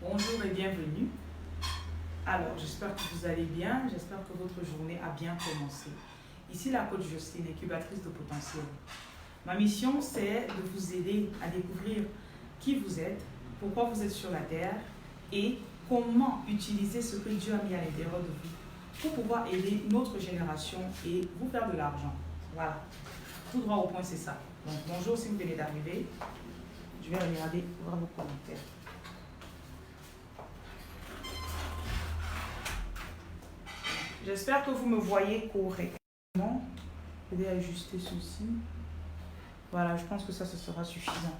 Bonjour et bienvenue. Alors, j'espère que vous allez bien, j'espère que votre journée a bien commencé. Ici la coach Jocelyne, incubatrice de potentiel. Ma mission, c'est de vous aider à découvrir qui vous êtes, pourquoi vous êtes sur la terre et comment utiliser ce que Dieu a mis à l'intérieur de vous pour pouvoir aider notre génération et vous faire de l'argent. Voilà, tout droit au point, c'est ça. Donc, bonjour si vous venez d'arriver. Je vais regarder, voir vos commentaires. J'espère que vous me voyez correctement. Je vais ajuster ceci. Voilà, je pense que ça, ce sera suffisant.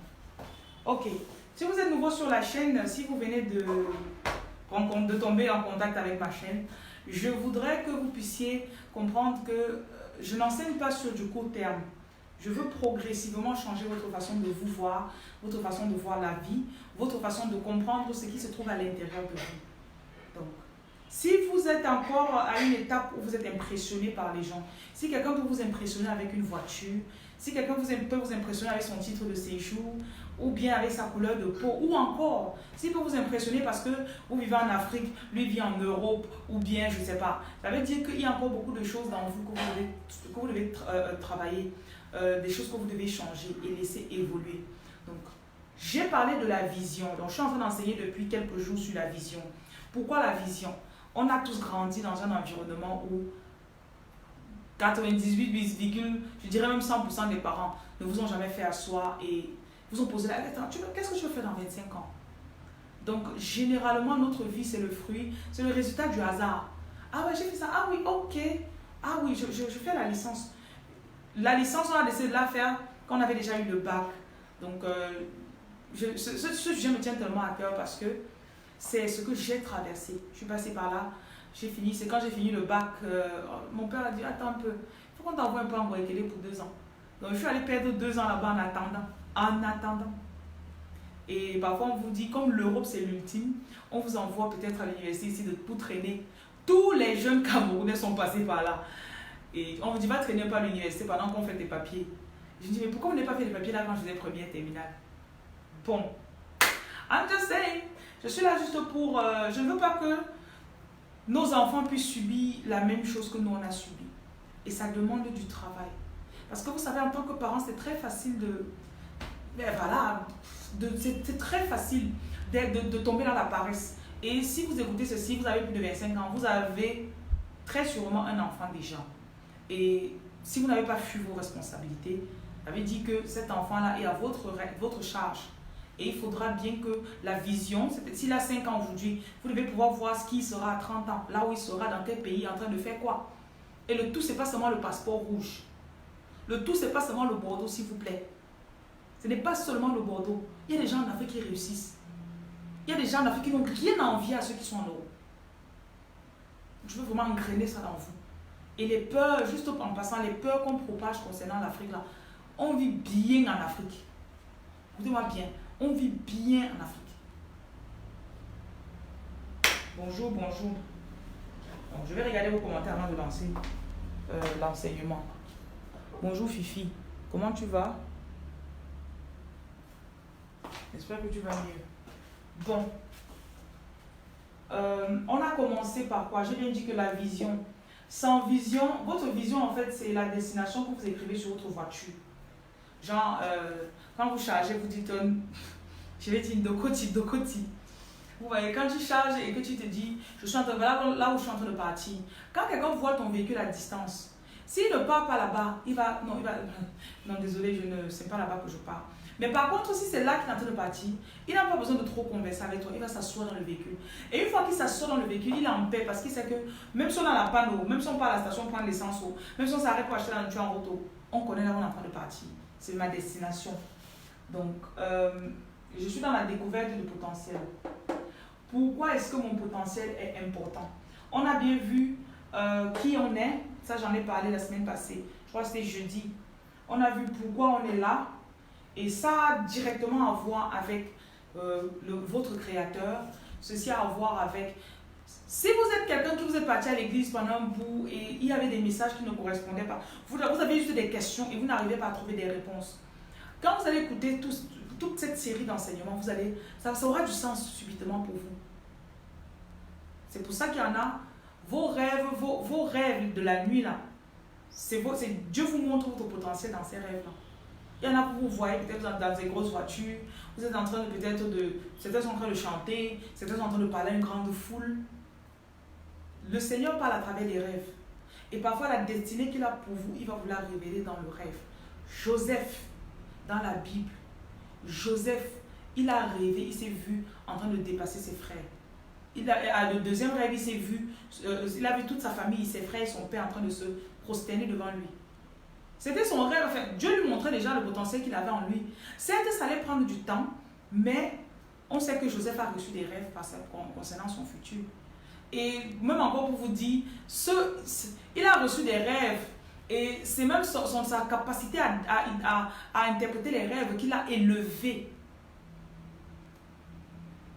Ok. Si vous êtes nouveau sur la chaîne, si vous venez de tomber en contact avec ma chaîne, je voudrais que vous puissiez comprendre que je n'enseigne pas sur du court terme. Je veux progressivement changer votre façon de vous voir, votre façon de voir la vie, votre façon de comprendre ce qui se trouve à l'intérieur de vous. Donc, si vous êtes encore à une étape où vous êtes impressionné par les gens, si quelqu'un peut vous impressionner avec une voiture, si quelqu'un peut vous impressionner avec son titre de séjour, ou bien avec sa couleur de peau, ou encore, s'il peut vous impressionner parce que vous vivez en Afrique, lui vit en Europe, ou bien, je ne sais pas, ça veut dire qu'il y a encore beaucoup de choses dans vous que vous devez travailler, des choses que vous devez changer et laisser évoluer. Donc, j'ai parlé de la vision, donc je suis en train d'enseigner depuis quelques jours sur la vision. Pourquoi la vision? On a tous grandi dans un environnement où 98, je dirais même 100% des parents ne vous ont jamais fait asseoir et vous ont posé la question, qu'est-ce que tu veux faire dans 25 ans? Donc, généralement, notre vie, c'est le fruit, c'est le résultat du hasard. Ah ouais, j'ai fait ça, ah oui, ok. Ah oui, je fais la licence. La licence, on a décidé de la faire quand on avait déjà eu le bac. Donc, ce sujet me tient tellement à cœur parce que c'est ce que j'ai traversé. Je suis passée par là, j'ai fini. C'est quand j'ai fini le bac, mon père a dit, attends un peu, il faut qu'on t'envoie un peu en Guadeloupe pour 2 ans. Donc je suis allée perdre 2 ans là-bas en attendant. En attendant. Et parfois on vous dit, comme l'Europe c'est l'ultime, on vous envoie peut-être à l'université ici pour traîner. Tous les jeunes Camerounais sont passés par là. Et on vous dit, va traîner par l'université pendant qu'on fait tes papiers. Je dis, mais pourquoi on n'a pas fait les papiers là quand je faisais première terminale? Bon, I'm just saying. Je suis là juste pour... je ne veux pas que nos enfants puissent subir la même chose que nous on a subi. Et ça demande du travail. Parce que vous savez, en tant que parent, c'est très facile de... Voilà, c'est très facile de tomber dans la paresse. Et si vous écoutez ceci, vous avez plus de 25 ans, vous avez très sûrement un enfant déjà. Et si vous n'avez pas fui vos responsabilités, ça veut dire que cet enfant-là est à votre charge. Et il faudra bien que la vision, s'il a 5 ans aujourd'hui, vous devez pouvoir voir ce qu'il sera à 30 ans, là où il sera, dans quel pays, en train de faire quoi. Et le tout, ce n'est pas seulement le passeport rouge. Le tout, ce n'est pas seulement le Bordeaux, s'il vous plaît. Ce n'est pas seulement le Bordeaux. Il y a des gens en Afrique qui réussissent. Il y a des gens en Afrique qui n'ont rien à envier à ceux qui sont en Europe. Je veux vraiment engrainer ça dans vous. Et les peurs, juste en passant, les peurs qu'on propage concernant l'Afrique, là, on vit bien en Afrique. Écoutez-moi bien. On vit bien en Afrique. Bonjour, bonjour. Donc, je vais regarder vos commentaires avant de lancer l'enseignement. Bonjour Fifi, comment tu vas? J'espère que tu vas mieux. Bon, on a commencé par quoi? J'ai bien dit que la vision. Sans vision, votre vision en fait c'est la destination que vous écrivez sur votre voiture. Genre, quand vous chargez, vous dites, je vais dire Dokoti. Vous voyez, quand tu charges et que tu te dis, je suis en train, là où je suis en train de partir. Quand quelqu'un voit ton véhicule à distance, s'il ne part pas là-bas, non, désolé, je ne sais pas là-bas que je pars. Mais par contre, si c'est là qu'il est en train de partir, il n'a pas besoin de trop converser avec toi, il va s'asseoir dans le véhicule. Et une fois qu'il s'assoit dans le véhicule, il est en paix parce qu'il sait que même si on a la panne, même si on part à la station prendre l'essence, même si on s'arrête pour acheter la nourriture en route, on connaît là où on est en train de partir. C'est ma destination. Donc, je suis dans la découverte du potentiel. Pourquoi est-ce que mon potentiel est important? On a bien vu qui on est. Ça, j'en ai parlé la semaine passée. Je crois que c'était jeudi. On a vu pourquoi on est là. Et ça a directement à voir avec votre créateur. Ceci a à voir avec... Si vous êtes quelqu'un qui vous êtes parti à l'église pendant un bout et il y avait des messages qui ne correspondaient pas, vous avez juste des questions et vous n'arrivez pas à trouver des réponses. Quand vous allez écouter toute cette série d'enseignements, ça aura du sens subitement pour vous. C'est pour ça qu'il y en a, vos rêves de la nuit là, Dieu vous montre votre potentiel dans ces rêves là. Il y en a que vous voyez peut-être dans des grosses voitures, vous êtes en train certains sont en train de chanter, certains sont en train de parler à une grande foule. Le Seigneur parle à travers les rêves. Et parfois la destinée qu'il a pour vous, il va vous la révéler dans le rêve. Joseph, dans la Bible, Joseph, il a rêvé, il s'est vu en train de dépasser ses frères. Le deuxième rêve, il a vu toute sa famille, ses frères et son père en train de se prosterner devant lui. C'était son rêve. Enfin, Dieu lui montrait déjà le potentiel qu'il avait en lui. Certes, ça allait prendre du temps, mais on sait que Joseph a reçu des rêves concernant son futur. Et même encore pour vous dire, il a reçu des rêves. Et c'est même sa capacité à interpréter les rêves qu'il a élevé.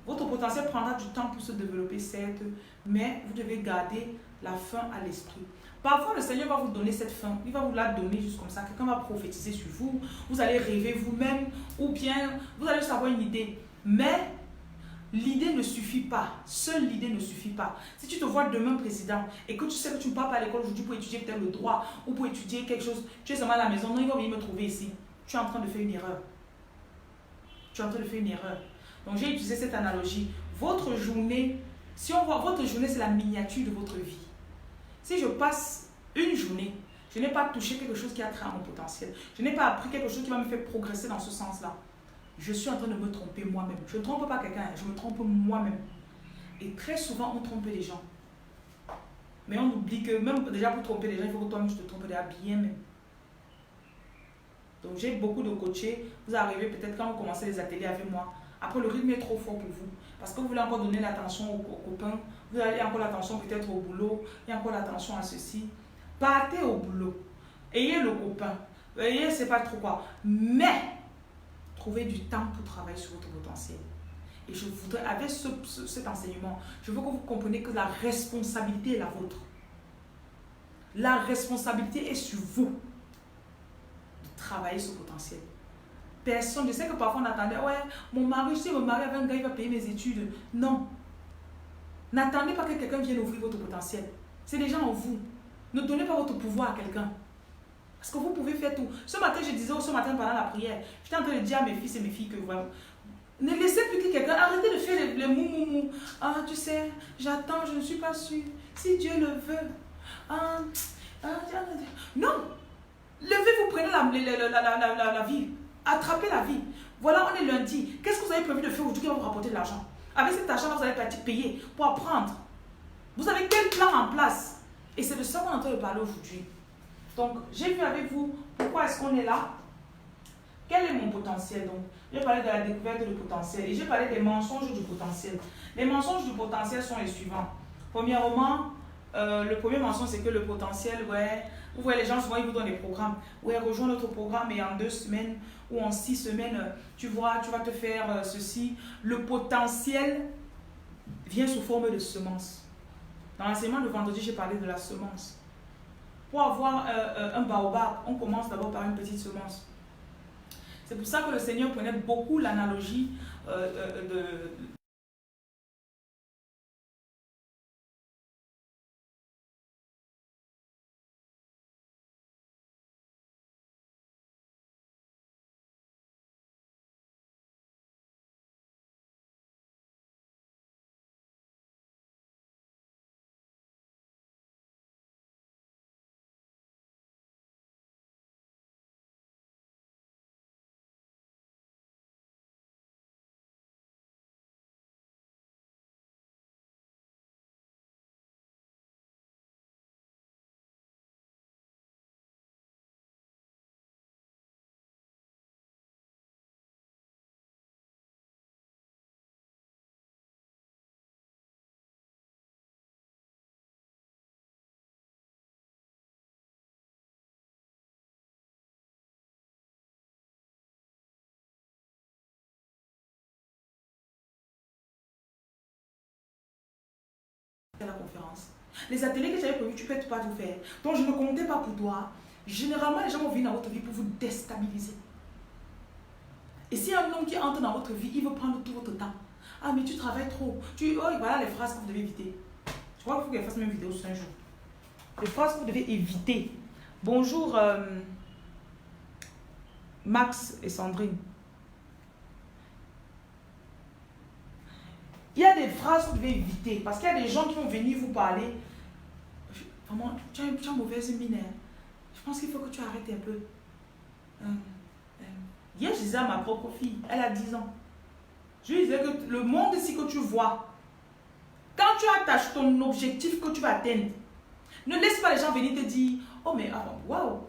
Votre potentiel prendra du temps pour se développer, certes, mais vous devez garder la faim à l'esprit. Parfois, le Seigneur va vous donner cette faim. Il va vous la donner juste comme ça. Quelqu'un va prophétiser sur vous. Vous allez rêver vous-même. Ou bien, vous allez juste avoir une idée. Mais l'idée ne suffit pas. Seule l'idée ne suffit pas. Si tu te vois demain président et que tu sais que tu ne pars pas à l'école aujourd'hui pour étudier peut-être le droit ou pour étudier quelque chose, tu es seulement à la maison, non, il va venir me trouver ici. Tu es en train de faire une erreur. Tu es en train de faire une erreur. Donc, j'ai utilisé cette analogie. Votre journée, si on voit votre journée, c'est la miniature de votre vie. Si je passe une journée, je n'ai pas touché quelque chose qui a trait à mon potentiel. Je n'ai pas appris quelque chose qui va me faire progresser dans ce sens-là. Je suis en train de me tromper moi-même. Je ne trompe pas quelqu'un, je me trompe moi-même. Et très souvent, on trompe les gens. Mais on oublie que même déjà pour tromper les gens, il faut que toi-même tu te trompes déjà bien même. Donc j'ai beaucoup de coachés. Vous arrivez peut-être quand vous commencez les ateliers avec moi. Après, le rythme est trop fort pour vous. Parce que vous voulez encore donner l'attention aux copains. Vous avez encore l'attention peut-être au boulot. Il y a encore l'attention à ceci. Partez au boulot. Ayez le copain. Ayez, c'est pas trop quoi. Mais, trouvez du temps pour travailler sur votre potentiel. Et je voudrais, avec cet enseignement, je veux que vous compreniez que la responsabilité est la vôtre. La responsabilité est sur vous de travailler ce potentiel. Personne, je sais que parfois on attendait, ouais, mon mari, si je me marie avec un gars, il va payer mes études. Non. N'attendez pas que quelqu'un vienne ouvrir votre potentiel. C'est déjà en vous. Ne donnez pas votre pouvoir à quelqu'un. Parce que vous pouvez faire tout. Ce matin, je disais, ce matin pendant la prière, j'étais en train de dire à mes fils et mes filles que vraiment, ne laissez plus que quelqu'un, arrêtez de faire les mou. Ah, tu sais, j'attends, je ne suis pas sûre. Si Dieu le veut. Non. Levez-vous, prenez la vie. Attrapez la vie. Voilà, on est lundi. Qu'est-ce que vous avez prévu de faire aujourd'hui qui va vous rapporter de l'argent? Avec cet argent, vous allez payer pour apprendre. Vous avez quel plan en place? Et c'est de ça qu'on est en train de parler aujourd'hui. Donc, j'ai vu avec vous pourquoi est-ce qu'on est là. Quel est mon potentiel? Donc, j'ai parlé de la découverte du potentiel et j'ai parlé des mensonges du potentiel. Les mensonges du potentiel sont les suivants. Premièrement, le premier mensonge, c'est que le potentiel, ouais, vous voyez, les gens souvent, ils vous donnent des programmes. Ouais, rejoins notre programme et en 2 semaines ou en 6 semaines, tu vas te faire ceci. Le potentiel vient sous forme de semence. Dans l'enseignement de vendredi, j'ai parlé de la semence. Pour avoir un baobab, on commence d'abord par une petite semence. C'est pour ça que le Seigneur prenait beaucoup l'analogie de la conférence. Les ateliers que j'avais prévus, tu ne peux pas tout faire. Donc, je ne comptais pas pour toi. Généralement, les gens vont venir dans votre vie pour vous déstabiliser. Et s'il y a un homme qui entre dans votre vie, il veut prendre tout votre temps. Ah, mais tu travailles trop. Oh, voilà les phrases que vous devez éviter. Je crois qu'il faut qu'elle fasse même une vidéo sur un jour. Les phrases que vous devez éviter. Bonjour, Max et Sandrine. Il y a des phrases que vous devez éviter. Parce qu'il y a des gens qui vont venir vous parler. Vraiment, tu as une mauvaise mine. Hein. Je pense qu'il faut que tu arrêtes un peu. Hier, je disais à ma propre fille, elle a 10 ans. Je lui disais que le monde ici que tu vois, quand tu attaches ton objectif que tu vas atteindre, ne laisse pas les gens venir te dire, oh mais waouh,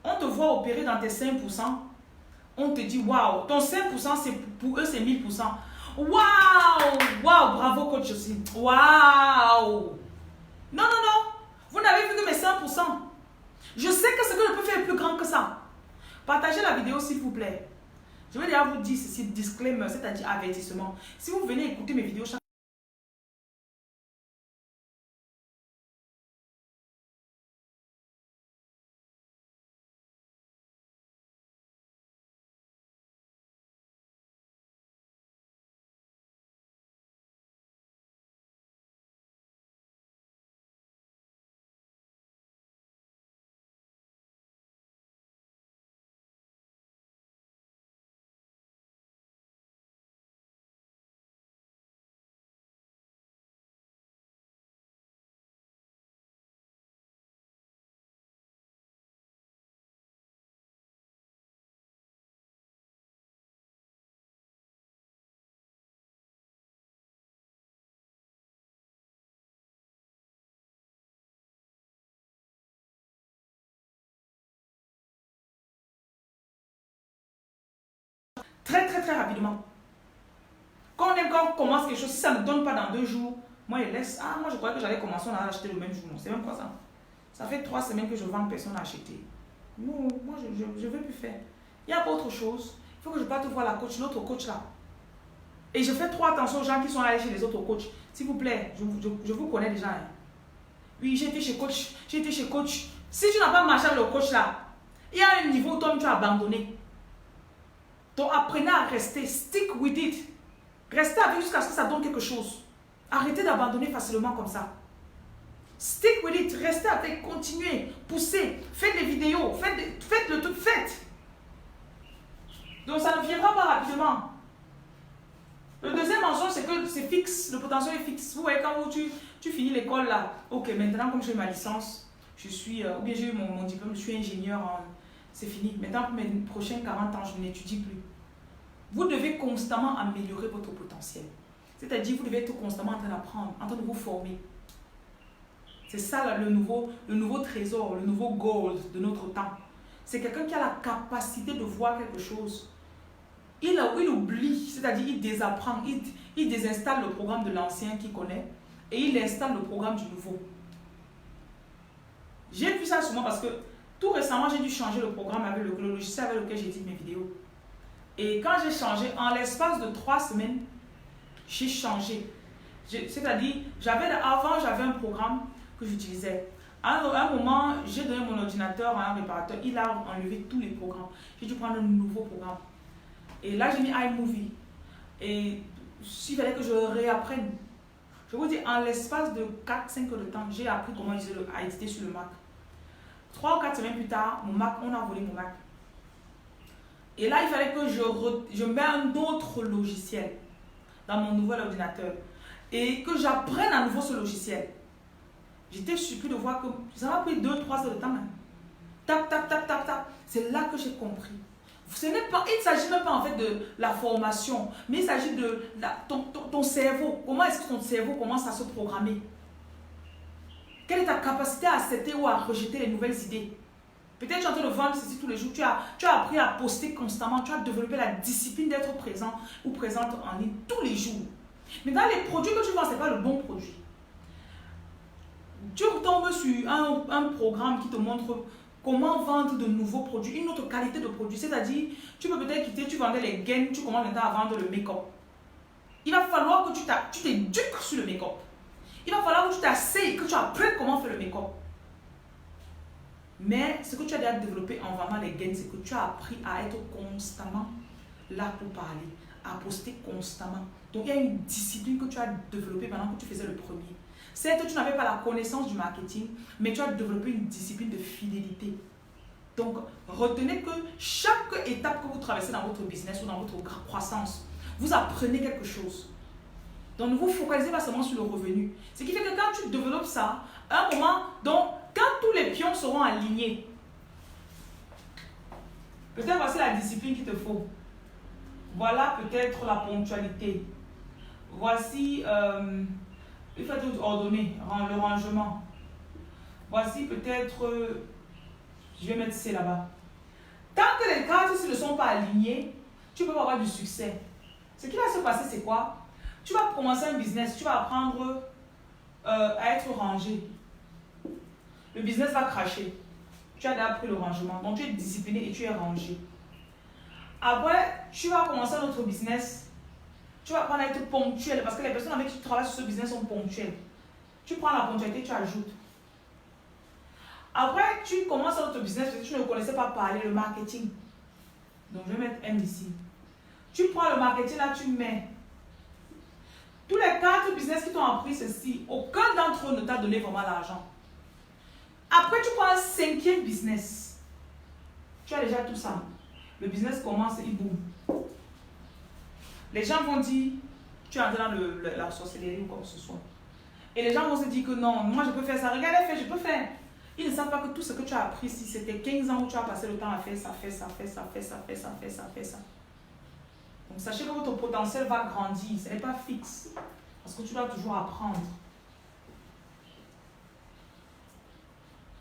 on te voit opérer dans tes 5%, on te dit waouh, ton 5% pour eux c'est 1000%. Waouh, waouh, bravo coach aussi. Waouh. Non, non, non, vous n'avez vu que mes 5%. Je sais que ce que je peux faire est plus grand que ça. Partagez la vidéo s'il vous plaît. Je vais déjà vous dire ceci, disclaimer, c'est-à-dire avertissement. Si vous venez écouter mes vidéos chaque très très très rapidement. Quand on commence quelque chose, si ça ne donne pas dans 2 jours, moi je laisse. Ah, moi je croyais que j'allais commencer, on allait acheter le même jour. C'est même pas ça. Ça fait 3 semaines que je vends, personne n'a acheté. Non, moi je ne veux plus faire. Il y a pas autre chose. Il faut que je parte voir la coach, l'autre coach là. Et je fais trop attention aux gens qui sont allés chez les autres coachs. S'il vous plaît, je vous connais déjà. Hein. Oui, j'ai été chez coach. J'ai été chez coach. Si tu n'as pas marché avec le coach là, il y a un niveau où toi tu as abandonné. Donc apprenez à rester. Stick with it. Restez avec jusqu'à ce que ça donne quelque chose. Arrêtez d'abandonner facilement comme ça. Stick with it. Restez avec. Continuez. Poussez. Faites des vidéos. Faites le tout. Faites. Donc ça ne viendra pas rapidement. Le deuxième mensonge, c'est que c'est fixe. Le potentiel est fixe. Vous voyez, quand tu finis l'école là. Ok, maintenant comme j'ai ma licence, je suis, ou bien j'ai eu mon diplôme, je suis ingénieur. C'est fini. Maintenant pour mes prochains 40 ans, je n'étudie plus. Vous devez constamment améliorer votre potentiel. C'est-à-dire, vous devez être constamment en train d'apprendre, en train de vous former. C'est ça là, le nouveau trésor, le nouveau gold de notre temps. C'est quelqu'un qui a la capacité de voir quelque chose. Il oublie, c'est-à-dire il désapprend, il désinstalle le programme de l'ancien qu'il connaît et il installe le programme du nouveau. J'ai vu ça souvent parce que tout récemment, j'ai dû changer le programme avec le logiciel avec lequel j'édite mes vidéos. Et quand j'ai changé, en l'espace de 3 semaines, j'ai changé. C'est-à-dire, avant, j'avais un programme que j'utilisais. À un moment, j'ai donné mon ordinateur à un réparateur. Il a enlevé tous les programmes. J'ai dû prendre un nouveau programme. Et là, j'ai mis iMovie. Et il fallait que je réapprenne. Je vous dis, en l'espace de 4-5 heures de temps, j'ai appris comment éditer sur le Mac. 3 ou 4 semaines plus tard, on a volé mon Mac. Et là, il fallait que je mette un autre logiciel dans mon nouvel ordinateur. Et que j'apprenne à nouveau ce logiciel. J'étais surpris de voir que ça m'a pris 2-3 heures de temps. Hein. Tap, tap, tap, tap, tap. C'est là que j'ai compris. Il ne s'agit même pas en fait de la formation, mais il s'agit de ton cerveau. Comment est-ce que ton cerveau commence à se programmer? Quelle est ta capacité à accepter ou à rejeter les nouvelles idées? Peut-être tu es en train de vendre ceci tous les jours. Tu as appris à poster constamment. Tu as développé la discipline d'être présent ou présente en ligne tous les jours. Mais dans les produits que tu vends, ce n'est pas le bon produit. Tu tombes sur un programme qui te montre comment vendre de nouveaux produits, une autre qualité de produit. C'est-à-dire, tu peux peut-être quitter, tu vendais les gaines, tu commences maintenant à vendre le make-up. Il va falloir que tu t'éduques sur le make-up. Il va falloir que tu t'asseyes, que tu apprennes comment faire le make-up. Mais ce que tu as déjà développé en vendant les gaines, c'est que tu as appris à être constamment là pour parler, à poster constamment. Donc, il y a une discipline que tu as développée pendant que tu faisais le premier. Certes, tu n'avais pas la connaissance du marketing, mais tu as développé une discipline de fidélité. Donc, retenez que chaque étape que vous traversez dans votre business ou dans votre croissance, vous apprenez quelque chose. Donc, ne vous focalisez pas seulement sur le revenu. Ce qui fait que quand tu développes ça, à un moment, donc, quand tous les pions seront alignés, peut-être voici la discipline qu'il te faut. Voilà peut-être la ponctualité. Voici, il faut tout ordonner, le rangement. Voici peut-être, je vais mettre C là-bas. Tant que les cartes ne sont pas alignées, tu peux pas avoir du succès. Ce qui va se passer, c'est quoi? Tu vas commencer un business, tu vas apprendre à être rangé. Le business va cracher. Tu as déjà appris le rangement, donc tu es discipliné et tu es rangé. Après, tu vas commencer un autre business. Tu vas apprendre à être ponctuel parce que les personnes avec qui tu travailles sur ce business sont ponctuelles. Tu prends la ponctualité, tu ajoutes. Après, tu commences un autre business parce que tu ne connaissais pas parler le marketing. Donc, je vais mettre M ici. Tu prends le marketing là, tu mets. Tous les 4 business qui t'ont appris ceci, aucun d'entre eux ne t'a donné vraiment l'argent. Après, tu prends un 5e business. Tu as déjà tout ça. Le business commence, il boum. Les gens vont dire, tu es entré dans la sorcellerie ou quoi que ce soit. Et les gens vont se dire que non, moi je peux faire ça. Regarde, je peux faire. Ils ne savent pas que tout ce que tu as appris, si c'était 15 ans où tu as passé le temps à faire ça, fait ça, fait ça, fait ça, fait ça, fait ça, fait ça. Donc sachez que votre potentiel va grandir. Ce n'est pas fixe. Parce que tu dois toujours apprendre.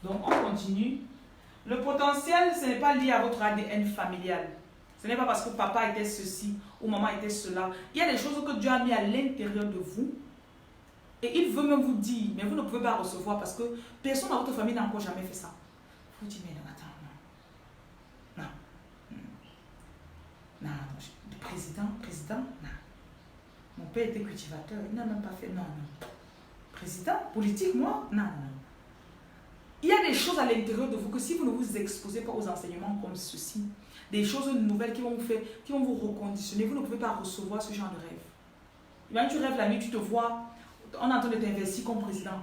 Donc on continue. Le potentiel, ce n'est pas lié à votre ADN familial. Ce n'est pas parce que papa était ceci ou maman était cela. Il y a des choses que Dieu a mis à l'intérieur de vous. Et il veut même vous dire, mais vous ne pouvez pas recevoir parce que personne dans votre famille n'a encore jamais fait ça. Vous dites, mais non, attends, non. Non. Non, président, non. Mon père était cultivateur, il n'a même pas fait, non. Président, politique, moi, non. Il y a des choses à l'intérieur de vous que si vous ne vous exposez pas aux enseignements comme ceci, des choses nouvelles qui vont vous faire, qui vont vous reconditionner, vous ne pouvez pas recevoir ce genre de rêve. Quand tu rêves la nuit, tu te vois, on est en train de t'investir comme président.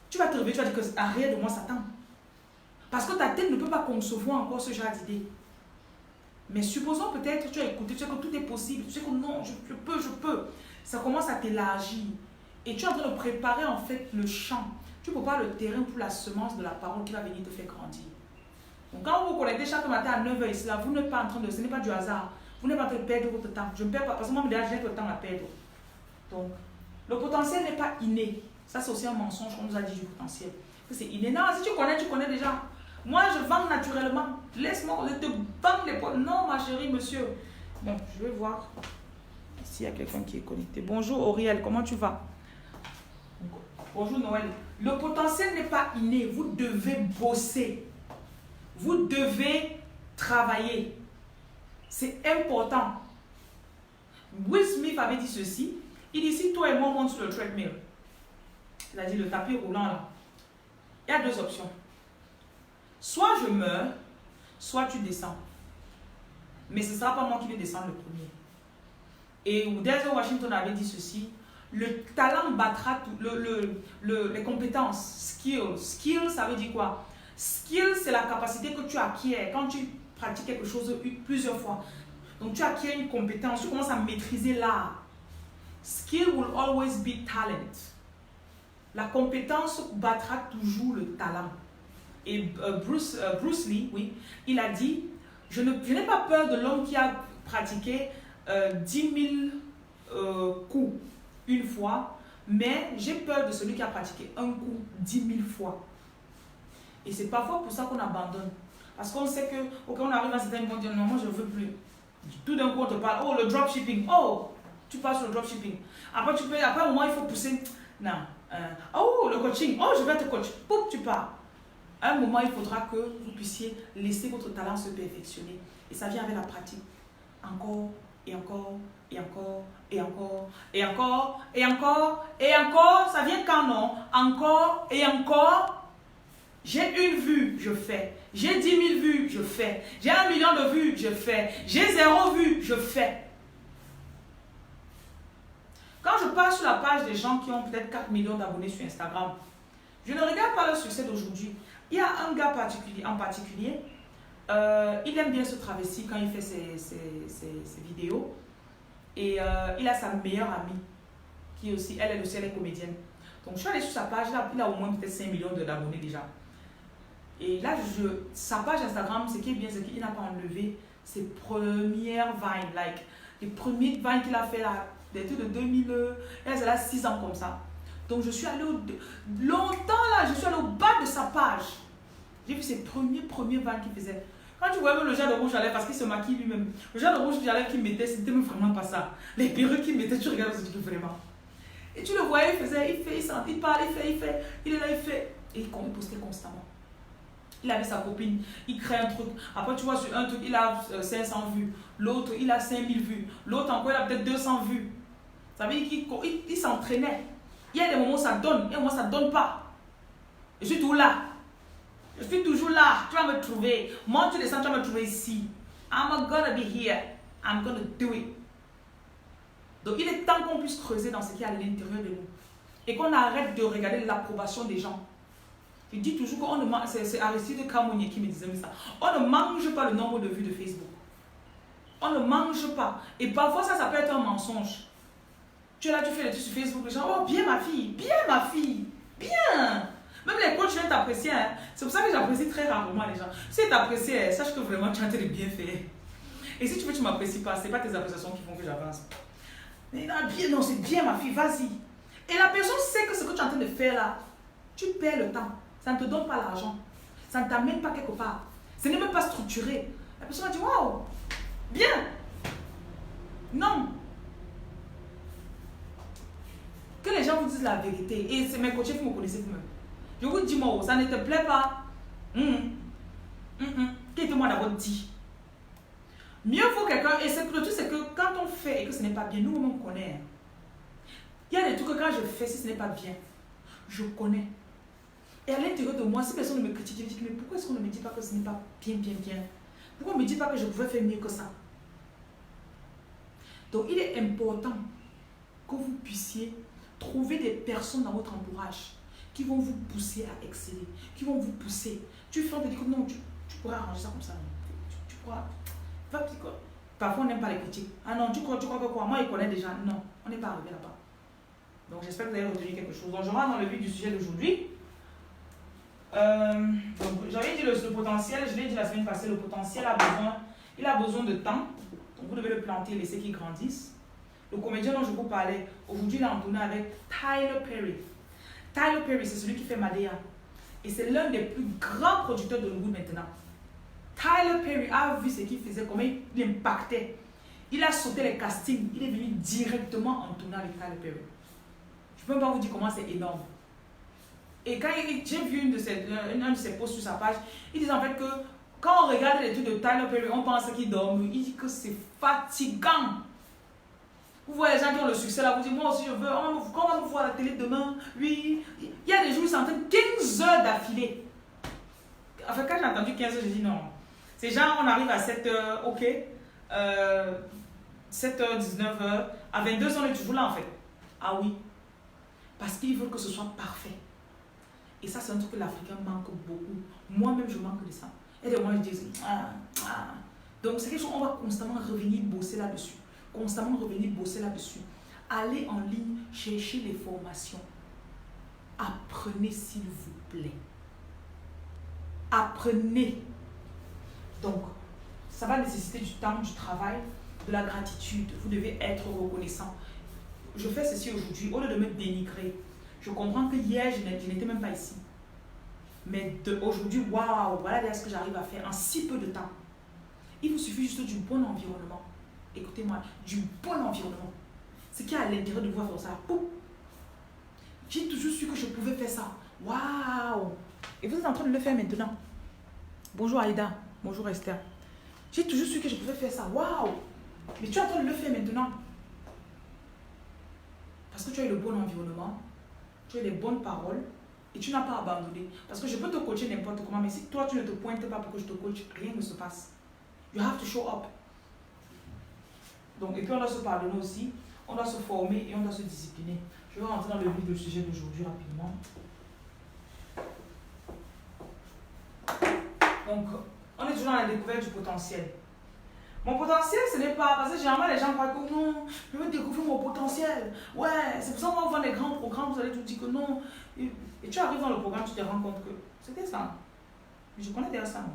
Tu vas te réveiller, tu vas dire que arrière de moi, Satan. Parce que ta tête ne peut pas concevoir encore ce genre d'idée. Mais supposons peut-être, tu as écouté, tu sais que tout est possible, tu sais que non, je peux. Ça commence à t'élargir. Et tu es en train de préparer en fait le champ. Tu prépares le terrain pour la semence de la parole qui va venir te faire grandir. Donc quand vous vous connectez chaque matin à 9h ici, là, vous n'êtes pas en train de, ce n'est pas du hasard. Vous n'êtes pas en train de perdre votre temps. Je ne perds pas, parce que moi, déjà, j'ai le temps à perdre. Donc, le potentiel n'est pas inné. Ça, c'est aussi un mensonge qu'on nous a dit du potentiel. C'est inné. Non, si tu connais déjà. Moi, je vends naturellement. Laisse-moi, je te vends les potes. Non, ma chérie, monsieur. Bon, je vais voir s'il y a quelqu'un qui est connecté. Bonjour, Auriel, comment tu vas? Bonjour, Noël. Le potentiel n'est pas inné. Vous devez bosser. Vous devez travailler. C'est important. Will Smith avait dit ceci. Il dit, si toi et moi on monte sur le treadmill, c'est-à-dire le tapis roulant là, il y a 2 options. Soit je meurs, soit tu descends. Mais ce ne sera pas moi qui vais descendre le premier. Et Denzel Washington avait dit ceci, le talent battra les compétences, skills. Skills, ça veut dire quoi? Skills, c'est la capacité que tu acquiers quand tu pratiques quelque chose plusieurs fois. Donc tu acquiers une compétence, tu commences à maîtriser l'art. Skill will always be talent. La compétence battra toujours le talent. Et Bruce Lee, oui, il a dit, je n'ai pas peur de l'homme qui a pratiqué 10 000 coups une fois, mais j'ai peur de celui qui a pratiqué un coup 10 000 fois. Et c'est parfois pour ça qu'on abandonne. Parce qu'on sait que, ok, on arrive à un certain moment, on dit non, moi je ne veux plus. Tout d'un coup, on te parle, oh, le dropshipping, oh, tu passes sur le dropshipping. Après, après un moment, il faut pousser. Non. Oh, le coaching, oh, je vais te coach. Poup, tu pars. À un moment, il faudra que vous puissiez laisser votre talent se perfectionner. Et ça vient avec la pratique. Encore, et encore, et encore, et encore, et encore, et encore, et encore. Ça vient quand, non? Encore, et encore. J'ai 1 vue, je fais. J'ai 10 000 vues, je fais. J'ai 1 million de vues, je fais. J'ai 0 vues, je fais. Quand je passe sur la page des gens qui ont peut-être 4 millions d'abonnés sur Instagram, je ne regarde pas leur succès d'aujourd'hui. Il y a un gars en particulier, il aime bien se travestir quand il fait ses vidéos. Et il a sa meilleure amie, qui aussi, elle est comédienne. Donc je suis allée sur sa page, là, il a au moins peut-être 5 millions d'abonnés déjà. Et là, sa page Instagram, ce qui est bien, c'est qu'il n'a pas enlevé ses premières vines, les premiers vines qu'il a fait là, des trucs de 2000, elle a 6 ans comme ça. Donc je suis allée longtemps là, je suis allée au bas de sa page. J'ai vu ses premiers vines qu'il faisait. Quand tu voyais même le genre de rouge à lèvres, parce qu'il se maquille lui-même, le genre de rouge à lèvres qu'il mettait, c'était même vraiment pas ça. Les perruques qu'il mettait, tu regardes, tu dis vraiment. Et tu le voyais, il faisait, il parle, il est là, il fait. Et il postait constamment. Il avait sa copine, il crée un truc. Après, tu vois, sur un truc, il a 500 vues. L'autre, il a 5000 vues. L'autre encore, il a peut-être 200 vues. Ça veut dire qu'il s'entraînait. Il y a des moments où ça donne, il y a des moments où ça ne donne pas. Je suis toujours là. Je suis toujours là. Tu vas me trouver. Moi, tu descends, tu vas me trouver ici. I'm gonna be here. I'm gonna do it. Donc, il est temps qu'on puisse creuser dans ce qui est à l'intérieur de nous. Et qu'on arrête de regarder l'approbation des gens. Il dit toujours qu'on ne mange, c'est Aristide Kamounié qui me disait ça. On ne mange pas le nombre de vues de Facebook. On ne mange pas. Et parfois, ça peut être un mensonge. Tu es là, tu fais des trucs sur Facebook, les gens, oh, bien ma fille, bien. Même les coachs viennent t'apprécier. Hein. C'est pour ça que j'apprécie très rarement les gens. Si ils t'apprécient, sache que vraiment tu as été de bien faire. Et si tu veux que tu ne m'apprécies pas, ce n'est pas tes appréciations qui font que j'avance. Mais non, c'est bien ma fille, vas-y. Et la personne sait que ce que tu es en train de faire là, tu perds le temps. Ça ne te donne pas l'argent. Ça ne t'amène pas quelque part. Ce n'est même pas structuré. La personne va dire, waouh, bien. Non. Que les gens vous disent la vérité. Et c'est mes coachs qui me connaissent vous-même. Je vous dis, moi, ça ne te plaît pas. Qu'est-ce d'abord dit. Mieux vaut quelqu'un. Et le truc, c'est que quand on fait et que ce n'est pas bien, nous-mêmes, on connaît. Il y a des trucs que quand je fais, si ce n'est pas bien, je connais. Et à l'intérieur de moi, si personne ne me critique, je me dis, mais pourquoi est-ce qu'on ne me dit pas que ce n'est pas bien? Pourquoi on ne me dit pas que je pouvais faire mieux que ça? Donc, il est important que vous puissiez trouver des personnes dans votre entourage qui vont vous pousser à exceller, qui vont vous pousser. Tu fais, on te dit que non, tu pourras arranger ça comme ça. Tu pourras. Parfois, on n'aime pas les critiques. Ah non, tu crois que quoi? Moi, il connaît déjà. Non, on n'est pas arrivé là-bas. Donc, j'espère que vous avez retenu quelque chose. Donc, je rentre dans le vif du sujet d'aujourd'hui. Donc, j'avais dit le potentiel, je l'ai dit la semaine passée, le potentiel il a besoin de temps. Donc, vous devez le planter et laisser qu'il grandisse. Le comédien dont je vous parlais, aujourd'hui, il est en tournée avec Tyler Perry. Tyler Perry, c'est celui qui fait Madea. Et c'est l'un des plus grands producteurs de Hollywood maintenant. Tyler Perry a vu ce qu'il faisait, comment il impactait. Il a sauté les castings, il est venu directement en tournée avec Tyler Perry. Je ne peux même pas vous dire comment c'est énorme. Et quand j'ai vu un de ses posts sur sa page, il disait en fait que quand on regarde les trucs de Tyler Perry, on pense qu'il dort. Il dit que c'est fatigant. Vous voyez les gens qui ont le succès là, vous dites, moi aussi je veux, quand on va me voir à la télé demain, oui. Il y a des jours où ils s'entraînent 15 heures d'affilée. Enfin, quand j'ai entendu 15 heures, j'ai dit non. Ces gens, on arrive à 7h, ok. 7h, 19h. À 22h, on est toujours là en fait. Ah oui. Parce qu'ils veulent que ce soit parfait. Et ça, c'est un truc que l'Africain manque beaucoup. Moi-même, je manque de ça. Et des moments, je dis, Donc, c'est quelque chose, on va constamment revenir bosser là-dessus. Allez en ligne, cherchez les formations. Apprenez, s'il vous plaît. Apprenez. Donc, ça va nécessiter du temps, du travail, de la gratitude. Vous devez être reconnaissant. Je fais ceci aujourd'hui, au lieu de me dénigrer. Je comprends que hier, je n'étais même pas ici. Mais aujourd'hui, waouh, voilà ce que j'arrive à faire en si peu de temps. Il vous suffit juste du bon environnement. Écoutez-moi, du bon environnement. Ce qui est à l'intérieur de vous, faire ça. Pouf. J'ai toujours su que je pouvais faire ça. Waouh! Et vous êtes en train de le faire maintenant. Bonjour Aïda. Bonjour Esther. J'ai toujours su que je pouvais faire ça. Waouh! Mais tu es en train de le faire maintenant. Parce que tu as eu le bon environnement. Tu as les bonnes paroles. Et tu n'as pas abandonné. Parce que je peux te coacher n'importe comment, mais si toi tu ne te pointes pas pour que je te coach, rien ne se passe. You have to show up. Donc, et puis on doit se pardonner aussi, on doit se former et on doit se discipliner. Je vais rentrer dans le vif du sujet d'aujourd'hui rapidement. Donc, on est toujours dans la découverte du potentiel. Mon potentiel, ce n'est pas... Parce que généralement, les gens croient que non, je veux découvrir mon potentiel. Ouais, c'est pour ça qu'on va voir les grands programmes, vous allez tout dire que non. Et tu arrives dans le programme, tu te rends compte que c'était ça. Je connais déjà ça.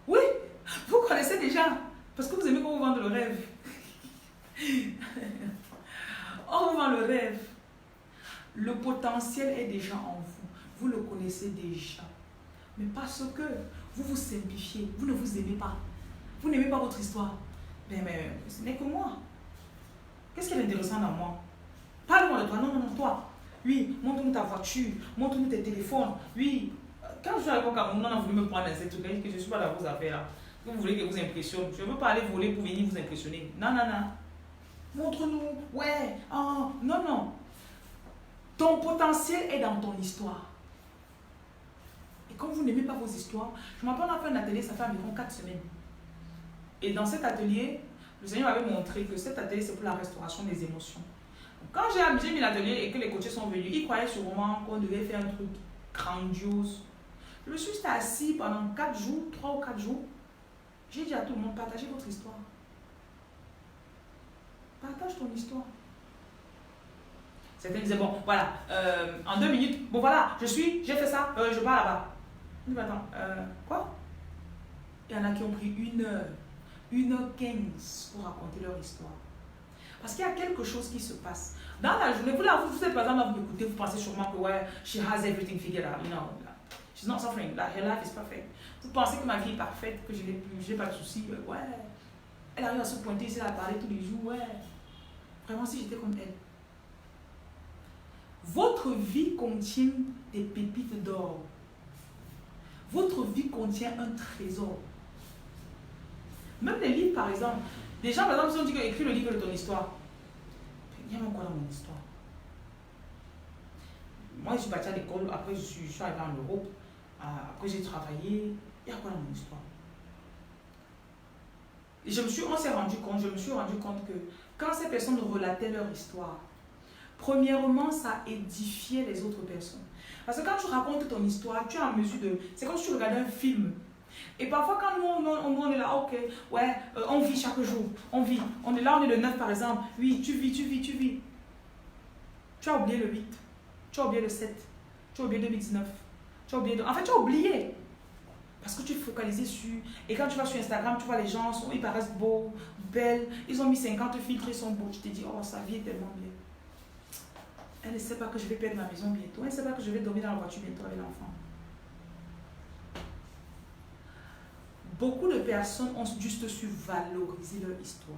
Oui, vous connaissez déjà. Parce que vous aimez qu'on vous vende le rêve. On vous vend le rêve. Le potentiel est déjà en vous. Vous le connaissez déjà. Mais parce que vous vous simplifiez, vous ne vous aimez pas. Vous n'aimez pas votre histoire. Mais ce n'est que moi. Qu'est-ce qui est intéressant dans moi? Parle-moi de toi. Non, toi. Oui, montre-nous ta voiture. Montre-nous tes téléphones. Oui. Quand je suis arrivé au Cameroun, on a voulu me prendre dans ces trucs-là. Que je ne suis pas dans vos affaires là. Que vous voulez que vous impressionne. Je ne veux pas aller voler pour venir vous impressionner. Non. Montre-nous. Ouais. Oh. Non. Ton potentiel est dans ton histoire. Et comme vous n'aimez pas vos histoires, je me rappelle, on a fait un atelier, ça fait environ 4 semaines. Et dans cet atelier, le Seigneur m'avait montré que cet atelier, c'est pour la restauration des émotions. Donc, quand j'ai mis l'atelier et que les coachés sont venus, ils croyaient sûrement qu'on devait faire un truc grandiose. Je me suis assis pendant 4 jours, 3 ou 4 jours. J'ai dit à tout le monde, partagez votre histoire. Partage ton histoire. Certains disaient, bon, voilà, en 2 minutes, bon voilà, j'ai fait ça, je pars là-bas. Je dis, attends, quoi? Il y en a qui ont pris 1h15 pour raconter leur histoire. Parce qu'il y a quelque chose qui se passe. Dans la journée, vous êtes par exemple là, vous m'écoutez, vous pensez sûrement que ouais, she has everything figured out. You know, she's not suffering, her life is perfect. Vous pensez que ma vie est parfaite, que je n'ai pas de soucis. Ouais, elle arrive à se pointer ici, à parler tous les jours. Ouais, vraiment, si j'étais comme elle. Votre vie contient des pépites d'or. Votre vie contient un trésor. Même les livres, par exemple. Des gens, par exemple, si on dit que écris le livre de ton histoire. Il y a même quoi dans mon histoire? Moi, je suis partie à l'école, après je suis arrivée en Europe, après j'ai travaillé. Il y a quoi dans mon histoire? Et je me suis rendu compte que quand ces personnes relataient leur histoire, premièrement, ça édifiait les autres personnes. Parce que quand tu racontes ton histoire, tu es en mesure de... C'est comme si tu regardais un film. Et parfois, quand nous, on est là, ok, ouais, on vit chaque jour, on vit. On est là, on est le 9 par exemple. Oui, tu vis. Tu as oublié le 8, tu as oublié le 7, tu as oublié 2019, tu as oublié... En fait, tu as oublié. Parce que tu es focalisé sur... Et quand tu vas sur Instagram, tu vois les gens, ils paraissent beaux, belles, ils ont mis 50 filtres, ils sont beaux. Tu te dis, oh, sa vie est tellement bien. Elle ne sait pas que je vais perdre ma maison bientôt. Elle ne sait pas que je vais dormir dans la voiture bientôt avec l'enfant. Beaucoup de personnes ont juste su valoriser leur histoire.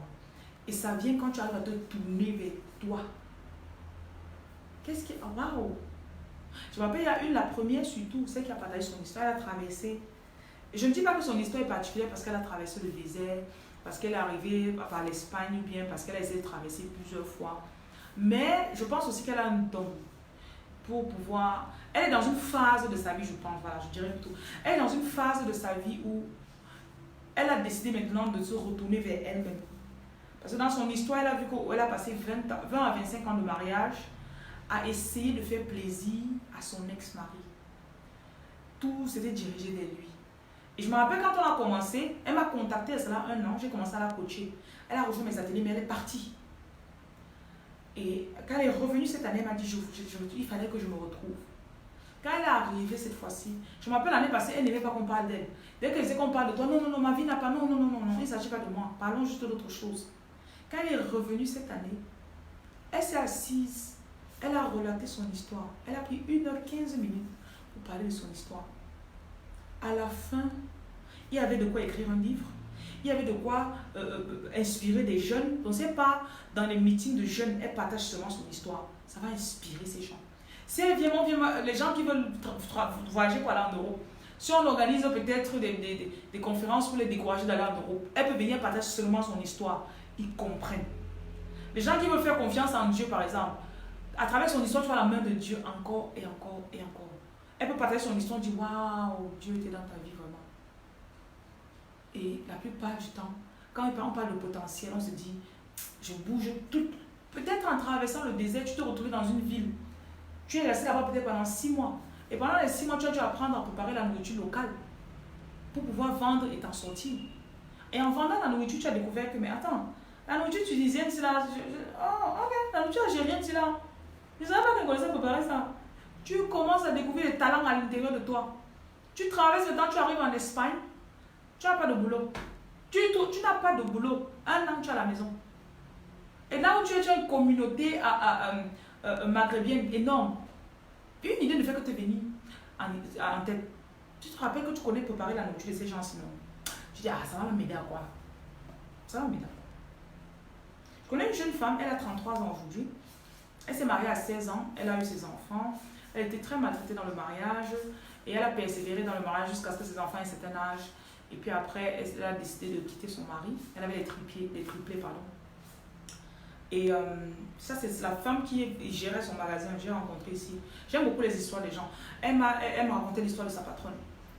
Et ça vient quand tu arrives à te tourner vers toi. Qu'est-ce qui... Waouh! Je me rappelle, il y a la première surtout, celle qui a partagé son histoire, elle a traversé. Et je ne dis pas que son histoire est particulière parce qu'elle a traversé le désert, parce qu'elle est arrivée par l'Espagne ou bien parce qu'elle a essayé de traverser plusieurs fois. Mais je pense aussi qu'elle a un don pour pouvoir... Elle est dans une phase de sa vie, je pense, voilà, je dirais plutôt. Elle est dans une phase de sa vie où elle a décidé maintenant de se retourner vers elle-même. Parce que dans son histoire, elle a vu qu'elle a passé 20 à 25 ans de mariage à essayer de faire plaisir à son ex-mari. Tout s'était dirigé vers lui. Et je me rappelle quand on a commencé, elle m'a contacté, il y a 1 an, j'ai commencé à la coacher. Elle a rejoint mes ateliers, mais elle est partie. Et quand elle est revenue cette année, elle m'a dit, il fallait que je me retrouve. Quand elle est arrivée cette fois-ci, je me rappelle l'année passée, elle n'aimait pas qu'on parle d'elle. Dès qu'elle disait qu'on parle de toi, non, ma vie n'a pas, non, il ne s'agit pas de moi, parlons juste d'autre chose. Quand elle est revenue cette année, elle s'est assise, elle a relaté son histoire. Elle a pris 1h15 pour parler de son histoire. À la fin, il y avait de quoi écrire un livre. Il y avait de quoi inspirer des jeunes. Donc, ce n'est pas dans les meetings de jeunes, elle partage seulement son histoire. Ça va inspirer ces gens. Si elle vient, les gens qui veulent voyager pour aller en Europe, si on organise peut-être des conférences pour les décourager d'aller en Europe, elle peut venir partager seulement son histoire. Ils comprennent. Les gens qui veulent faire confiance en Dieu, par exemple, À travers son histoire, tu vois la main de Dieu encore et encore et encore. Elle peut partager son histoire, dire waouh, Dieu était dans ta vie vraiment. Et la plupart du temps, quand on parle de potentiel, on se dit, je bouge tout. Peut-être en traversant le désert, tu te retrouves dans une ville. Tu es resté là-bas peut-être pendant 6 mois. Et pendant les 6 mois, tu as dû apprendre à préparer la nourriture locale pour pouvoir vendre et t'en sortir. Et en vendant la nourriture, tu as découvert que, mais attends, la nourriture tunisienne, c'est là. Oh, ok, la nourriture algérienne, c'est là. Je ne savais pas qu'on connaissait préparer ça. Tu commences à découvrir les talents à l'intérieur de toi. Tu traverses le temps, tu arrives en Espagne, tu n'as pas de boulot. Tu n'as pas de boulot. Un an, tu es à la maison. Et là où tu as une communauté maghrébienne énorme. Une idée ne fait que te venir en tête. Tu te rappelles que tu connais préparer la nourriture de ces gens sinon. Tu dis, ah, ça va m'aider à quoi? Ça va m'aider à quoi? Je connais une jeune femme, elle a 33 ans aujourd'hui. Elle s'est mariée à 16 ans, elle a eu ses enfants. Elle était très maltraitée dans le mariage et elle a persévéré dans le mariage jusqu'à ce que ses enfants aient un certain âge. Et puis après, elle a décidé de quitter son mari. Elle avait des triplés, pardon. Et ça, c'est la femme qui gérait son magasin. J'ai rencontré ici. J'aime beaucoup les histoires des gens. Elle m'a raconté l'histoire de sa patronne.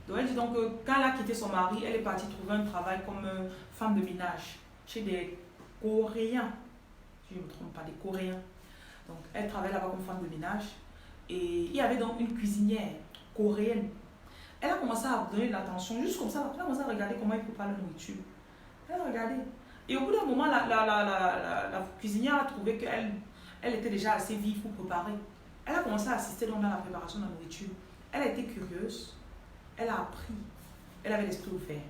Donc, elle dit donc que quand elle a quitté son mari, elle est partie trouver un travail comme femme de ménage chez des Coréens. Si je ne me trompe pas, des Coréens. Donc, elle travaille là-bas comme femme de ménage. Et il y avait donc une cuisinière coréenne. Elle a commencé à donner de l'attention, juste comme ça. Elle a commencé à regarder comment il prépare la nourriture. Elle a regardé. Et au bout d'un moment, la cuisinière a trouvé qu'elle était déjà assez vive pour préparer. Elle a commencé à assister donc dans la préparation de la nourriture. Elle a été curieuse. Elle a appris. Elle avait l'esprit ouvert.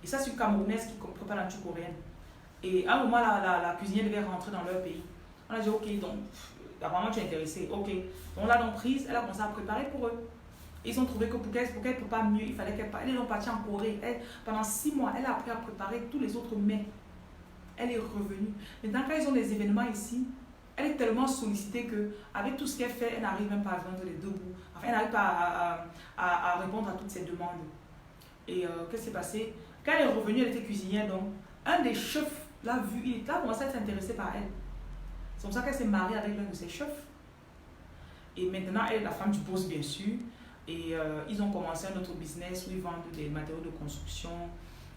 Et ça, c'est une Camerounaise qui prépare la nourriture coréenne. Et à un moment, la cuisinière devait rentrer dans leur pays. On a dit, ok, donc, apparemment tu es intéressée. Ok. Donc, on l'a donc prise. Elle a commencé à préparer pour eux. Ils ont trouvé que pour qu'elle ne peut pas mieux, il fallait qu'elle parte. Elle est donc partie en Corée. Pendant 6 mois, elle a appris à préparer tous les autres mets. Elle est revenue. Maintenant, quand ils ont des événements ici, elle est tellement sollicitée qu'avec tout ce qu'elle fait, elle n'arrive même pas à vendre les deux bouts. Enfin, elle n'arrive pas à répondre à toutes ces demandes. Et qu'est-ce qui s'est passé? Quand elle est revenue, elle était cuisinière. Donc, un des chefs l'a vue. Il a commencé à s'intéresser par elle. C'est comme ça qu'elle s'est mariée avec l'un de ses chefs. Et maintenant, elle est la femme du boss, bien sûr. Et ils ont commencé un autre business où ils vendent des matériaux de construction.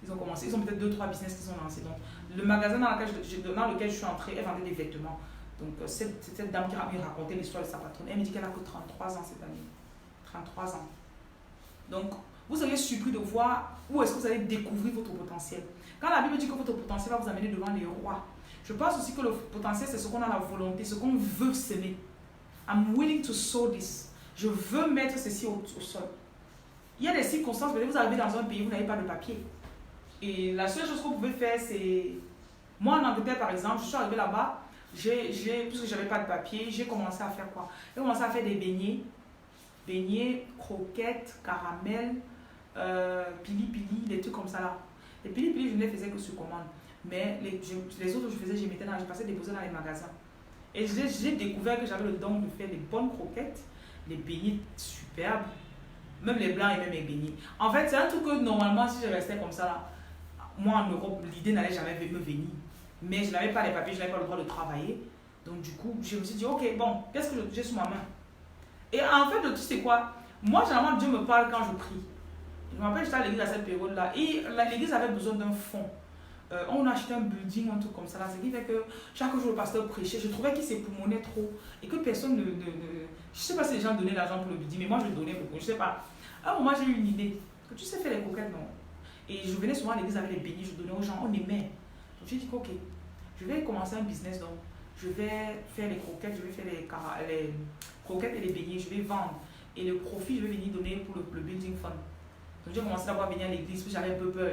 Ils ont peut-être 2-3 business qui sont lancés. Donc, le magasin dans lequel je suis entrée, elle vendait des vêtements. Donc, cette dame qui m'a raconté l'histoire de sa patronne, elle me dit qu'elle a que 33 ans cette année. 33 ans. Donc, vous serez surpris de voir où est-ce que vous allez découvrir votre potentiel. Quand la Bible dit que votre potentiel va vous amener devant les rois, je pense aussi que le potentiel, c'est ce qu'on a la volonté, ce qu'on veut semer. I'm willing to sow this. Je veux mettre ceci au sol. Il y a des circonstances, vous arrivez dans un pays où vous n'avez pas de papier. Et la seule chose que vous pouvez faire, c'est... Moi, en Angleterre, par exemple, je suis arrivée là-bas, puisque je n'avais pas de papier, j'ai commencé à faire quoi? J'ai commencé à faire des beignets, croquettes, caramel, pili-pili, des trucs comme ça là. Les pili-pili, je ne les faisais que sur commande. Mais les autres, je passais déposer dans les magasins. Et j'ai découvert que j'avais le don de faire des bonnes croquettes, les beignets superbes, même les blancs et même les beignets. En fait, c'est un truc que normalement, si je restais comme ça là, moi en Europe, l'idée n'allait jamais me venir. Mais je n'avais pas les papiers, je n'avais pas le droit de travailler. Donc du coup, je me suis dit, ok, bon, qu'est-ce que j'ai sous ma main? Et en fait, le truc c'est quoi? Moi, généralement, Dieu me parle quand je prie. Je me rappelle, j'étais à l'église à cette période-là. Et l'église avait besoin d'un fonds. On a acheté un building, un truc comme ça. Ce qui fait que chaque jour, le pasteur prêchait. Je trouvais qu'il s'époumonait trop. Et que personne ne... Je ne sais pas si les gens donnaient l'argent pour le building, mais moi, je donnais beaucoup. Je ne sais pas. À un moment, j'ai eu une idée. Que tu sais faire les croquettes, non? Et je venais souvent à l'église avec les beignets, je donnais aux gens, on aimait. Donc j'ai dit, ok, je vais commencer un business. Donc, je vais faire les croquettes, je vais faire les croquettes et les beignets, je vais vendre. Et le profit, je vais venir donner pour le building fund. Donc j'ai commencé d'abord à venir à l'église, puis j'avais un peu peur,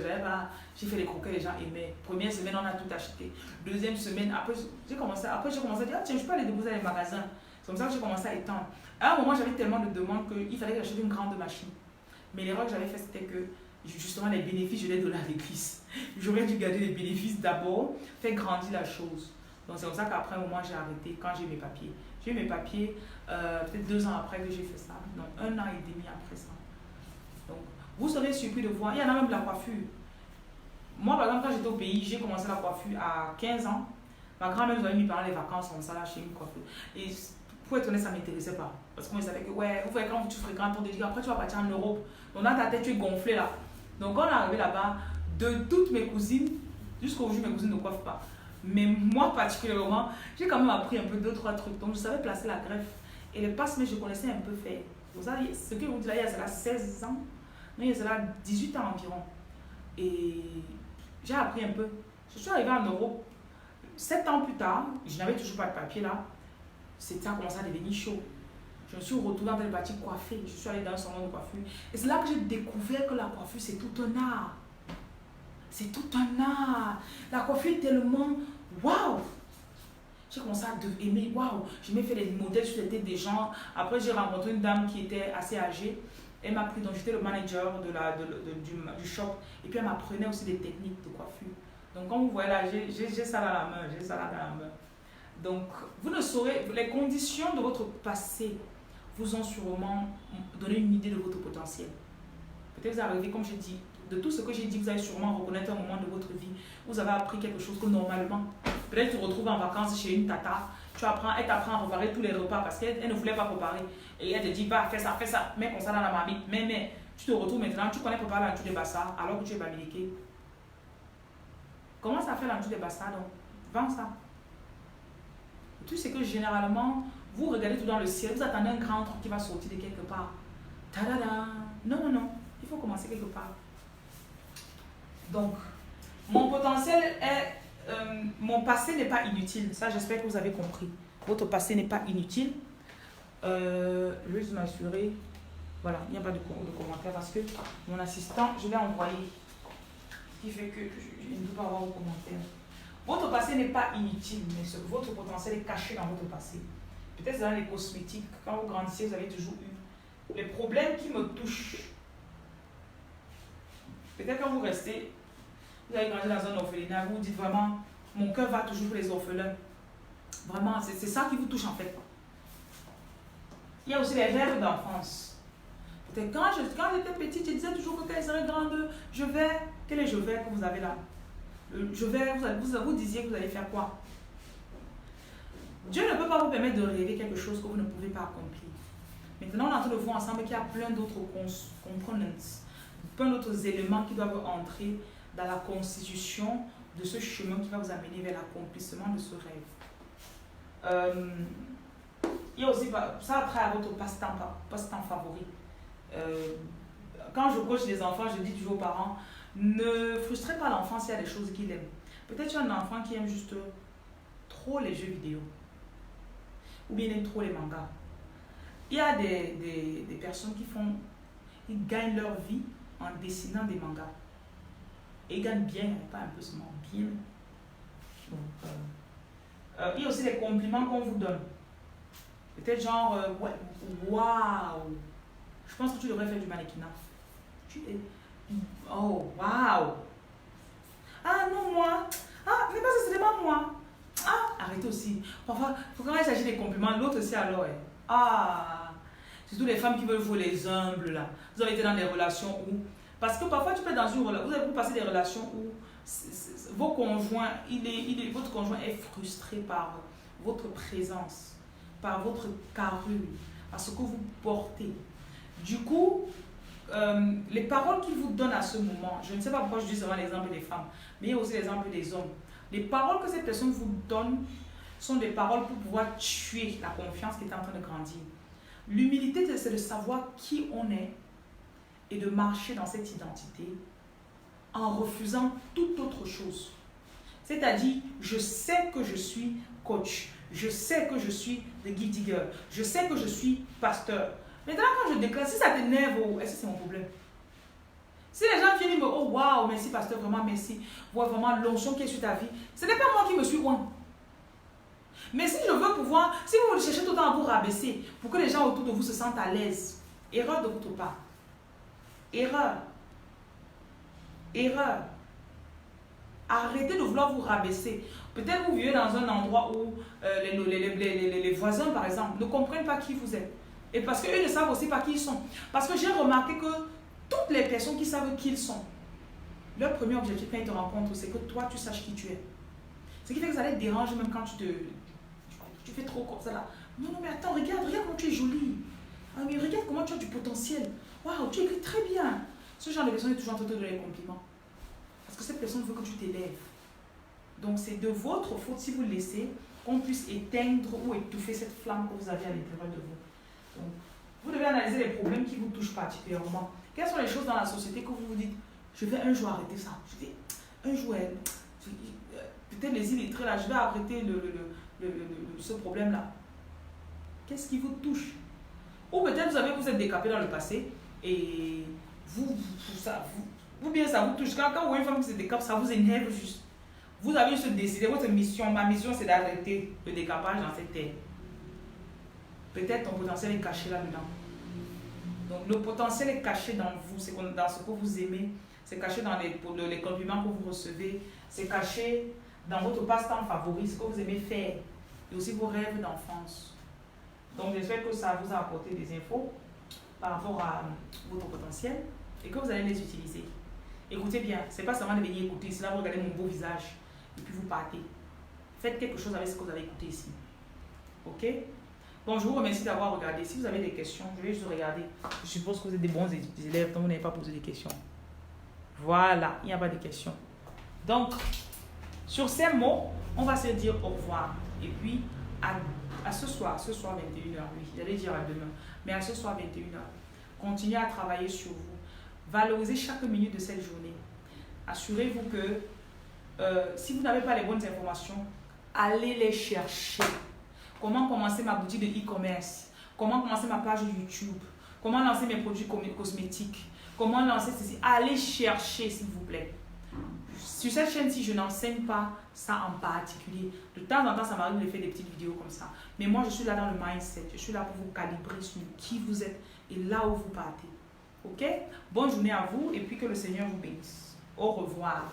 j'ai fait les croquettes, les gens aimaient. Première semaine, on a tout acheté. Deuxième semaine, après j'ai commencé à dire, ah tiens, je peux aller déposer dans les magasins. C'est comme ça que j'ai commencé à étendre. À un moment, j'avais tellement de demandes qu'il fallait que j'achète une grande machine. Mais l'erreur que j'avais faite, c'était que justement les bénéfices, je les donnais à l'église. J'aurais dû garder les bénéfices d'abord, faire grandir la chose. Donc c'est comme ça qu'après un moment, j'ai arrêté quand j'ai eu mes papiers. J'ai eu mes papiers peut-être 2 ans après que j'ai fait ça. Donc 1 an et demi après ça. Donc vous serez surpris de voir, il y en a même de la coiffure. Moi par exemple, quand j'étais au pays, j'ai commencé la coiffure à 15 ans. Ma grand-mère nous avait mis pendant les vacances comme ça là chez une coiffeuse. Et pour être honnête, ça ne m'intéressait pas. Parce qu'on savait que, ouais, vous voyez, quand tu fréquentes, on te dit après tu vas partir en Europe. Donc dans ta tête, tu es gonflé là. Donc quand on est arrivé là-bas, de toutes mes cousines, jusqu'au jour, mes cousines ne coiffent pas. Mais moi particulièrement, j'ai quand même appris un peu 2-3 trucs. Donc je savais placer la greffe. Et les passes, mais je connaissais un peu faire. Vous savez, ce que vous dites là, il y a cela 16 ans. Non, il y a cela 18 ans environ. Et j'ai appris un peu. Je suis arrivée en Europe. 7 ans plus tard, je n'avais toujours pas de papier là. Ça a commencé à devenir chaud. Je me suis retrouvée dans le bâti coiffée. Je suis allée dans un salon de coiffure. Et c'est là que j'ai découvert que la coiffure, c'est tout un art. C'est tout un art. La coiffure est tellement waouh. J'ai commencé à aimer, waouh. J'ai même fait des modèles sur les têtes des gens. Après, j'ai rencontré une dame qui était assez âgée. Elle m'a pris, donc j'étais le manager du shop. Et puis elle m'apprenait aussi des techniques de coiffure. Donc, comme vous voyez là, j'ai ça dans la main. J'ai ça là dans la main. Donc, vous ne saurez, les conditions de votre passé vous ont sûrement donné une idée de votre potentiel. Peut-être vous arrivez, comme j'ai dit, de tout ce que j'ai dit, vous allez sûrement reconnaître un moment de votre vie. Vous avez appris quelque chose que normalement, peut-être tu te retrouves en vacances chez une tata, elle t'apprend à préparer tous les repas parce qu'elle ne voulait pas préparer. Et elle te dit, bah, fais ça, mets comme ça dans la marmite. Mais, tu te retrouves maintenant, tu connais préparer l'antou de bassa alors que tu es bamiliqué. Comment ça fait l'antou de bassa donc? Vends ça. Le truc, c'est que généralement, vous regardez tout dans le ciel, vous attendez un grand truc qui va sortir de quelque part. Tadada! Non. Il faut commencer quelque part. Donc, mon potentiel est... mon passé n'est pas inutile. Ça, j'espère que vous avez compris. Votre passé n'est pas inutile. Je vais juste m'assurer. Voilà, il n'y a pas de commentaire parce que mon assistant, je l'ai envoyé. Ce qui fait que je ne peux pas avoir vos commentaires. Votre passé n'est pas inutile, mais votre potentiel est caché dans votre passé. Peut-être dans les cosmétiques, quand vous grandissez, vous avez toujours eu les problèmes qui me touchent. Peut-être quand vous restez, vous avez grandi dans un orphelinat, vous vous dites vraiment, mon cœur va toujours pour les orphelins. Vraiment, c'est ça qui vous touche en fait. Il y a aussi les rêves d'enfance. Peut-être quand j'étais petite, je disais toujours que quand elle serait grande, quel est je vais que vous avez là? Vous disiez que vous allez faire quoi? Dieu ne peut pas vous permettre de rêver quelque chose que vous ne pouvez pas accomplir. Maintenant, on est en train de voir ensemble qu'il y a plein d'autres components, plein d'autres éléments qui doivent entrer dans la constitution de ce chemin qui va vous amener vers l'accomplissement de ce rêve. Il y a aussi, ça après à votre passe-temps favori. Quand je coach les enfants, je dis toujours aux parents, ne frustrez pas l'enfant s'il y a des choses qu'il aime. Peut-être qu'il y a un enfant qui aime juste trop les jeux vidéo. Ou bien il aime trop les mangas. Il y a des personnes ils gagnent leur vie en dessinant des mangas. Et ils gagnent bien, pas un peu seulement, bien. Donc, il y a aussi les compliments qu'on vous donne. Peut-être genre, waouh, je pense que tu devrais faire du mannequinat. Oh, waouh. Ah non, moi. Ah, mais parce que ce n'est pas moi. Ah, arrêtez aussi. Parfois, quand il s'agit des compliments, l'autre aussi alors. Ah, surtout les femmes qui veulent vous les humbles là. Vous avez été dans des relations où. Parce que parfois, tu peux être dans une relation. Vous avez passé des relations où votre conjoint est frustré par votre présence, par votre carrure, par ce que vous portez. Du coup, les paroles qu'il vous donne à ce moment, je ne sais pas pourquoi je dis seulement l'exemple des femmes, mais il y a aussi l'exemple des hommes. Les paroles que cette personne vous donne sont des paroles pour pouvoir tuer la confiance qui est en train de grandir. L'humilité, c'est de savoir qui on est et de marcher dans cette identité en refusant toute autre chose. C'est-à-dire, je sais que je suis coach, je sais que je suis the gift digger, je sais que je suis pasteur. Maintenant, quand je déclare, si ça t'énerve, est-ce que c'est mon problème? Si les gens viennent me dire, oh waouh, merci pasteur, vraiment merci, voilà vraiment l'onction qui est sur ta vie, ce n'est pas moi qui me suis loin. Mais si je veux pouvoir, si vous cherchez tout le temps à vous rabaisser, pour que les gens autour de vous se sentent à l'aise, erreur de votre part. Erreur. Arrêtez de vouloir vous rabaisser. Peut-être vous vivez dans un endroit où les voisins, par exemple, ne comprennent pas qui vous êtes. Et parce qu'eux ne savent aussi pas qui ils sont. Parce que j'ai remarqué que toutes les personnes qui savent qui ils sont, leur premier objectif quand ils te rencontrent, c'est que toi, tu saches qui tu es. Ce qui fait que ça les dérange même quand tu fais trop comme ça là. Non, non, mais attends, regarde comment tu es jolie. Ah, mais regarde comment tu as du potentiel. Waouh, tu écris très bien. Ce genre de personne est toujours en train de te donner des compliments. Parce que cette personne veut que tu t'élèves. Donc, c'est de votre faute si vous laissez qu'on puisse éteindre ou étouffer cette flamme que vous avez à l'intérieur de vous. Donc, vous devez analyser les problèmes qui vous touchent particulièrement. Quelles sont les choses dans la société que vous vous dites, je vais un jour arrêter ça. Je vais un jour, peut-être les illettrés là, je vais arrêter ce problème-là. Qu'est-ce qui vous touche? Ou peut-être vous êtes décapé dans le passé et ou bien ça vous touche. Quand vous voyez une femme qui se décape, ça vous énerve juste. Vous avez juste décidé, votre mission, ma mission c'est d'arrêter le décapage dans cette terre. Peut-être ton potentiel est caché là-dedans. Donc le potentiel est caché dans vous, c'est dans ce que vous aimez, c'est caché dans les compliments que vous recevez, c'est caché dans votre passe-temps favori, ce que vous aimez faire, et aussi vos rêves d'enfance. Donc j'espère que ça vous a apporté des infos par rapport à votre potentiel et que vous allez les utiliser. Écoutez bien, ce n'est pas seulement de venir écouter, c'est là vous regardez mon beau visage et puis vous partez. Faites quelque chose avec ce que vous avez écouté ici. Ok? Bon, je vous remercie d'avoir regardé. Si vous avez des questions, je vais juste regarder. Je suppose que vous êtes des bons élèves, donc vous n'avez pas posé des questions. Voilà, il n'y a pas de questions. Donc, sur ces mots, on va se dire au revoir. Et puis, à ce soir 21h, oui, j'allais dire à demain, mais à ce soir 21h, continuez à travailler sur vous. Valorisez chaque minute de cette journée. Assurez-vous que si vous n'avez pas les bonnes informations, allez les chercher. Comment commencer ma boutique de e-commerce? Comment commencer ma page YouTube? Comment lancer mes produits cosmétiques? Comment lancer ceci? Allez chercher, s'il vous plaît. Sur cette chaîne-ci, je n'enseigne pas ça en particulier. De temps en temps, ça m'arrive de faire des petites vidéos comme ça. Mais moi, je suis là dans le mindset. Je suis là pour vous calibrer sur qui vous êtes et là où vous partez. Ok? Bonne journée à vous et puis que le Seigneur vous bénisse. Au revoir.